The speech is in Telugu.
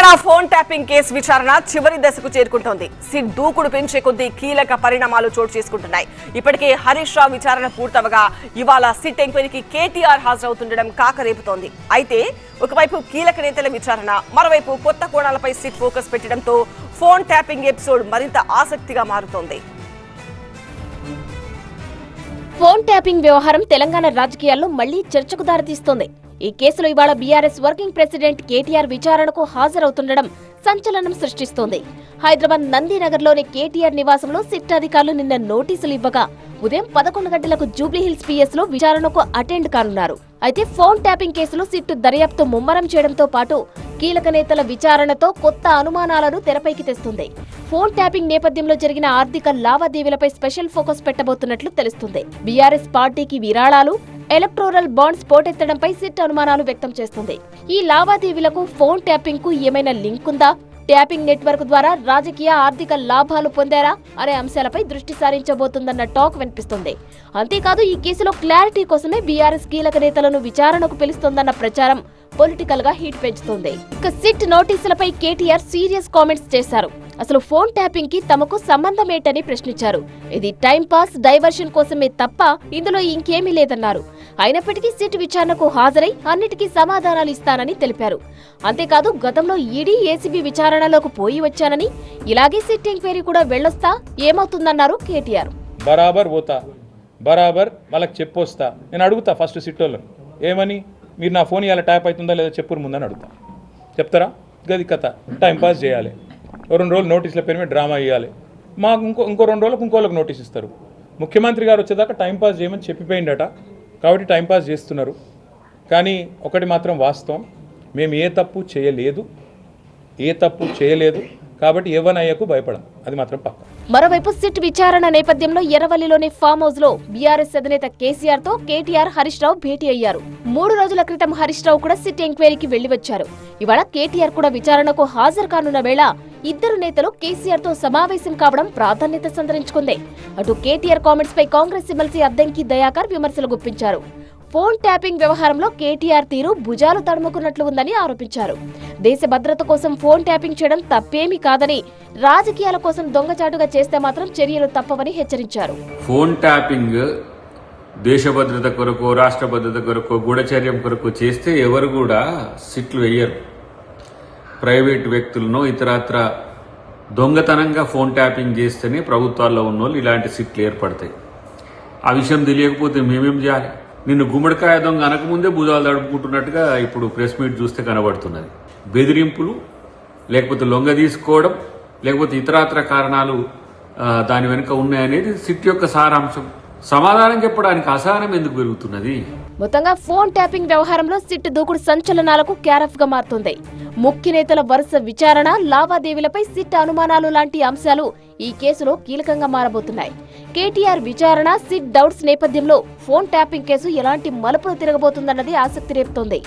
తెలంగాణ ఫోన్ ట్యాపింగ్ కేసు విచారణ చివరి దశకు చేరుకుంటోంది. సిట్ దూకుడు పెంచే కొద్దీ కీలక పరిణామాలు చోటు చేసుకుంటున్నాయి. ఇప్పటికే హరీష్ రావు విచారణ పూర్తవగా ఇవాళ సిట్ ఎంక్వైరీకి కేటీఆర్ హాజరవుతుండడం కాకరేపుతోంది. అయితే ఒకవైపు కీలక నేతల విచారణ, మరోవైపు కొత్త కోణాలపై సిట్ ఫోకస్ పెట్టడంతో ఫోన్ ట్యాపింగ్ ఎపిసోడ్ మరింత ఆసక్తిగా మారుతోంది. ఫోన్ ట్యాపింగ్ వ్యవహారం తెలంగాణ రాజకీయాల్లో మళ్లీ చర్చకు దారితీస్తోంది. ఈ కేసులో ఇవాళ బీఆర్ఎస్ వర్కింగ్ ప్రెసిడెంట్ కేటీఆర్ విచారణకు హాజరవుతుండడం సంచలనం సృష్టిస్తోంది. హైదరాబాద్ నందీనగర్లోని కేటీఆర్ నివాసంలో సిట్ అధికారులు నిన్న నోటీసులు ఇవ్వగా ఉదయం 11 గంటలకు జూబ్లీహిల్స్ పిఎస్ లో విచారణకు అటెండ్ కానున్నారు. అయితే ఫోన్ ట్యాపింగ్ కేసులో సిట్ దర్యాప్తు ముమ్మరం చేయడంతో పాటు కీలక నేతల విచారణతో కొత్త అనుమానాలను తెరపైకి తెస్తుంది. ఫోన్ ట్యాపింగ్ నేపథ్యంలో జరిగిన ఆర్థిక లావాదేవీలపై స్పెషల్ ఫోకస్ పెట్టబోతున్నట్లు తెలుస్తుంది. బీఆర్ఎస్ పార్టీకి విరాళాలు, ఎలక్టోరల్ బాండ్స్ పోటెత్తడంపై సిట్ అనుమానాలు వ్యక్తం చేస్తుంది. ఈ లావాదేవీలకు ఫోన్ ట్యాపింగ్ కు ఏమైనా లింక్ ఉందా? ట్యాపింగ్ నెట్వర్క్ ద్వారా రాజకీయ ఆర్థిక లాభాలు పొందారా అనే అంశాలపై దృష్టి సారించబోతుందన్న టాక్ వినిపిస్తుంది. అంతేకాదు ఈ కేసులో క్లారిటీ కోసమే బీఆర్ఎస్ కీలక నేతలను విచారణకు పిలుస్తోందన్న ప్రచారం పొలిటికల్ గా హీట్ పెంచుతోంది. ఇక సిట్ నోటీసులపై కేటీఆర్ సీరియస్ కామెంట్స్ చేశారు. అసలు ఫోన్ ట్యాపింగ్ కి తమకు సంబంధమేంటని ప్రశ్నించారు. ఇది టైం పాస్, డైవర్షన్ కోసమే తప్ప ఇందులో ఇంకేమీ లేదన్నారు. అయినప్పటికీ సిట్ విచారణకు హాజరై అన్నిటికీ సమాధానాలు ఇస్తానని తెలిపారు. అంతేకాదు గతంలో ఈడీ, ఏసీబీ విచారణలోకి పోయి వచ్చానని, ఇలాగే సిట్ ఎంక్వైరీ కూడా వెళ్ళొస్తా, ఏమవుతుందన్నారు కేటీఆర్. బరాబర్ పోతా, బరాబర్ వాళ్ళకి చెప్పొస్తా. నేను అడుగుతా ఫస్ట్ సిట్ వాళ్ళు ఏమని, మీరు నా ఫోన్ ఇవాళ ట్యాప్ అవుతుందా లేదా చెప్పురు ముందని అడుగుతా. చెప్తారా? గది కథ. టైంపాస్ చేయాలి, 2 రోజులు నోటీసుల పేరు మీద డ్రామా ఇవ్వాలి. మాకు ఇంకో 2 రోజులకు ఇంకోళ్ళకి నోటీస్ ఇస్తారు. ముఖ్యమంత్రి గారు వచ్చేదాకా టైంపాస్ చేయమని చెప్పిపోయిందట. కాబట్టి టైంపాస్ చేస్తున్నారు. కానీ ఒకటి మాత్రం వాస్తవం, మేము ఏ తప్పు చేయలేదు. కాబట్టి ఎవనయ్యకు భయపడం, అది మాత్రం పక్క. మరోవైపు సిట్ విచారణ నేపథ్యంలో ఎర్రవల్లిలోని ఫామ్ హౌస్ లో బీఆర్ఎస్ అధినేత కేసీఆర్ తో కేటీఆర్, హరీష్ రావు భేటీ అయ్యారు. 3 రోజుల క్రితం హరీష్ రావు కూడా సిట్ ఎంక్వైరీకి వెళ్లి వచ్చారు. ఇవాళ కేటీఆర్ కూడా విచారణకు హాజరు కానున్న వేళ ఇద్దరు నేతలు కేసీఆర్ తో సమావేశం కావడం ప్రాధాన్యత సంతరించుకుంది. అటు కేటీఆర్ కామెంట్స్ పై కాంగ్రెస్ ఎమ్మెల్సీ అద్దంకి దయాకర్ విమర్శలు గుప్పించారు. ఫోన్ ట్యాపింగ్ వ్యవహారంలో కేటీఆర్ తీరు భుజాలు తడుముకున్నట్లు ఉందని ఆరోపించారు. దేశ భద్రత కోసం ఫోన్ ట్యాపింగ్ చేయడం తప్పేమీ కాదని, రాజకీయాల కోసం దొంగచాటుగా చేస్తే మాత్రం చర్యలు తప్పవని హెచ్చరించారు. ఫోన్ ట్యాపింగ్ దేశ భద్రత కొరకు, రాష్ట్ర భద్రత కొరకు, గూఢచర్యం కొరకు చేస్తే ఎవరు కూడా సిట్లు వేయరు. ప్రైవేట్ వ్యక్తులను ఇతరత్ర దొంగతనంగా ఫోన్ ట్యాపింగ్ చేస్తేనే ప్రభుత్వాల్లో ఉన్నోళ్ళు ఇలాంటి సిట్లు ఏర్పడతాయి. ఆ విషయం తెలియకపోతే మేమేం చేయాలి? నిన్ను గుమ్మడికాయ దొంగ అనకముందే భుజాలు తడుపుకుంటున్నట్టుగా ఇప్పుడు ప్రెస్ మీట్ చూస్తే కనబడుతున్నది. బెదిరింపులు, లేకపోతే లొంగ తీసుకోవడం, లేకపోతే ఇతరాత్ర కారణాలు దాని వెనుక ఉన్నాయనేది సిట్ యొక్క సారాంశం. సమాధానం చెప్పడానికి అసహనం ఎందుకు పెరుగుతున్నది? మొత్తంగా ఫోన్ ట్యాపింగ్ వ్యవహారంలో సిట్ దూకుడు సంచలనాలకు క్యారఫ్ గా మారుతుంది. ముఖ్య నేతల వరుస విచారణ, లావాదేవీలపై సిట్ అనుమానాలు లాంటి అంశాలు ఈ కేసులో కీలకంగా మారబోతున్నాయి. కేటీఆర్ విచారణ, సిట్ డౌట్స్ నేపథ్యంలో ఫోన్ ట్యాపింగ్ కేసు ఎలాంటి మలుపులు తిరగబోతుందన్నది ఆసక్తి రేపుతోంది.